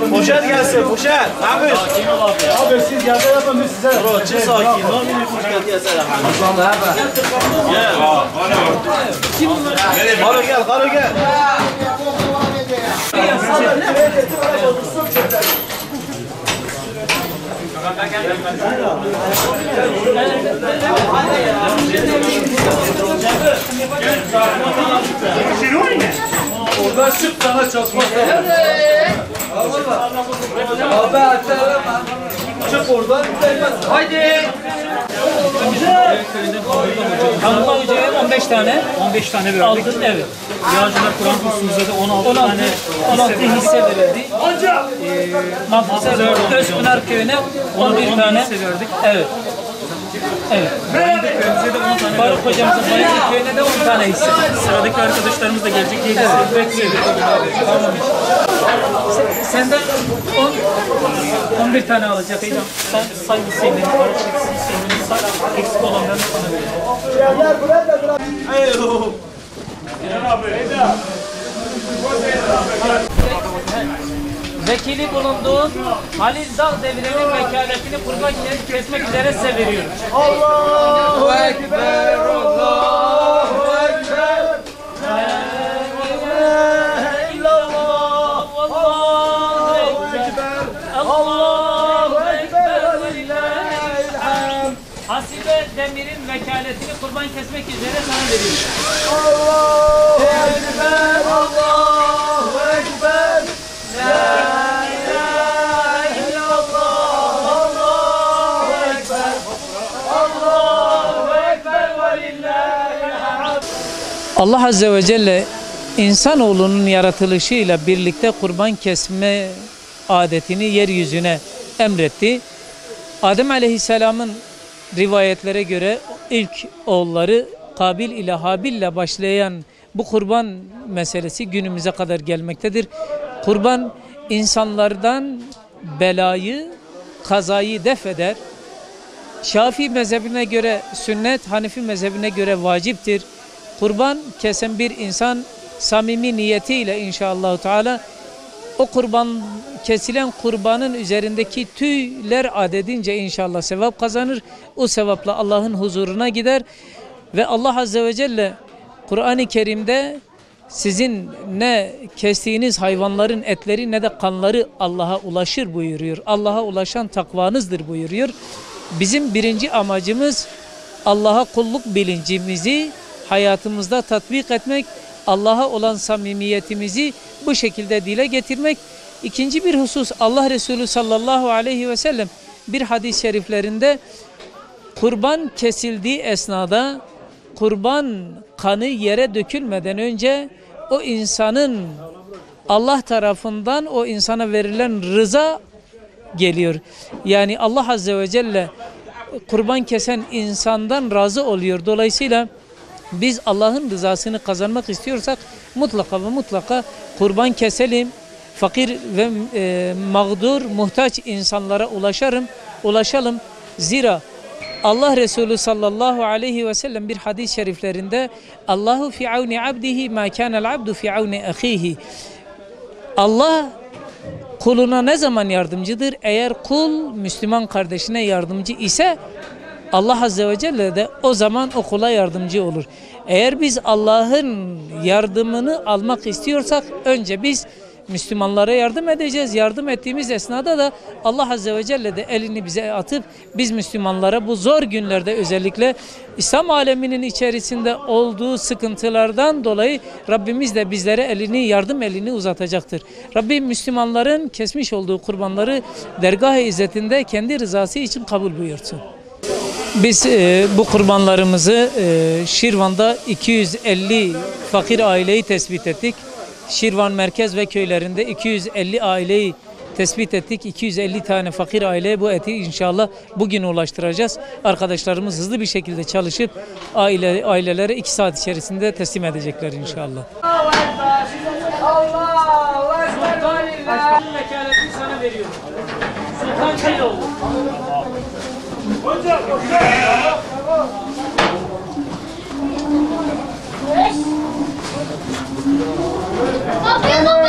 Poşet gelsin, poşet. Abi. Abi siz yerde yapın biz size. Bro, çık sakin. Ne bileyim poşet gelsene. Gel. Karo gel, Karo gel. Oradan çık sana çalışmaz. Abi atalama. Çık oradan. Haydi. Tanıtma ücreti 15 tane. 15 tane verdik. Aldık, evet. Yağcılar Kur'an kursumuzda da 16 tane 16 hisse verildi. Mahfuza Özpınar köyüne 11 tane verdik. Evet. Evet. Köyümüze de 10 tane Faruk hocamızın Bayezid köyüne de 10 tane hisse. Sıradaki arkadaşlarımız da gelecek diye bekliyoruz. Senden 11 tane alacak. Sen say Hüseyin'in, Faruk Hüseyin'in say, eksik olanlarını sana veriyorum. Vekili bulunduğun Halil Dağ devrinin vekaletini kurban kesmek üzere size veriyorum. Allahu Ekber, Allahu Ekber. La ilahe illallah, Allahu Ekber, Allahu Ekber ve lillahil hamd. Hasibe Demir'in vekaletini kurban kesmek üzere sana veriyorum. Allahu Ekber, Allahu Ekber. La ilahe illallah, Allahu Ekber. Allahu Ekber ve lillahil hamd. Allah Azze ve Celle insanoğlunun yaratılışıyla birlikte kurban kesme adetini yeryüzüne emretti. Adem Aleyhisselam'ın rivayetlere göre ilk oğulları Kabil ile Habil ile başlayan bu kurban meselesi günümüze kadar gelmektedir. Kurban insanlardan belayı, kazayı def eder. Şafii mezhebine göre sünnet, Hanefi mezhebine göre vaciptir. Kurban kesen bir insan samimi niyetiyle inşallah Teala o kesilen kurbanın üzerindeki tüyler adedince inşallah sevap kazanır. O sevapla Allah'ın huzuruna gider ve Allah Azze ve Celle Kur'an-ı Kerim'de sizin ne kestiğiniz hayvanların etleri ne de kanları Allah'a ulaşır buyuruyor. Allah'a ulaşan takvanızdır buyuruyor. Bizim birinci amacımız Allah'a kulluk bilincimizi hayatımızda tatbik etmek, Allah'a olan samimiyetimizi bu şekilde dile getirmek. İkinci bir husus, Allah Resulü sallallahu aleyhi ve sellem bir hadis-i şeriflerinde kurban kesildiği esnada kurban kanı yere dökülmeden önce o insanın Allah tarafından o insana verilen rıza geliyor. Yani Allah Azze ve Celle kurban kesen insandan razı oluyor. Dolayısıyla biz Allah'ın rızasını kazanmak istiyorsak mutlaka ve mutlaka kurban keselim. Fakir ve mağdur, muhtaç insanlara ulaşalım. Zira Allah Resulü sallallahu aleyhi ve sellem bir hadis-i şeriflerinde Allahu fi avni abdihi ma kana'l abdu fi avni ahihi. Allah kuluna ne zaman yardımcıdır? Eğer kul Müslüman kardeşine yardımcı ise Allah Azze ve Celle de o zaman o kula yardımcı olur. Eğer biz Allah'ın yardımını almak istiyorsak önce biz Müslümanlara yardım edeceğiz. Yardım ettiğimiz esnada da Allah Azze ve Celle de elini bize atıp biz Müslümanlara bu zor günlerde özellikle İslam aleminin içerisinde olduğu sıkıntılardan dolayı Rabbimiz de bizlere yardım elini uzatacaktır. Rabbim Müslümanların kesmiş olduğu kurbanları dergâh-ı izzetinde kendi rızası için kabul buyursun. Biz bu kurbanlarımızı Şirvan'da 250 fakir aileyi tespit ettik. Şirvan merkez ve köylerinde 250 aileyi tespit ettik. 250 tane fakir aileye bu eti inşallah bugün ulaştıracağız. Arkadaşlarımız hızlı bir şekilde çalışıp ailelere 2 saat içerisinde teslim edecekler inşallah. Allahu Ekber. Sultan vekaletini sana veriyorum. Sultan Çayoğlu. Hocam. Afiyet olsun.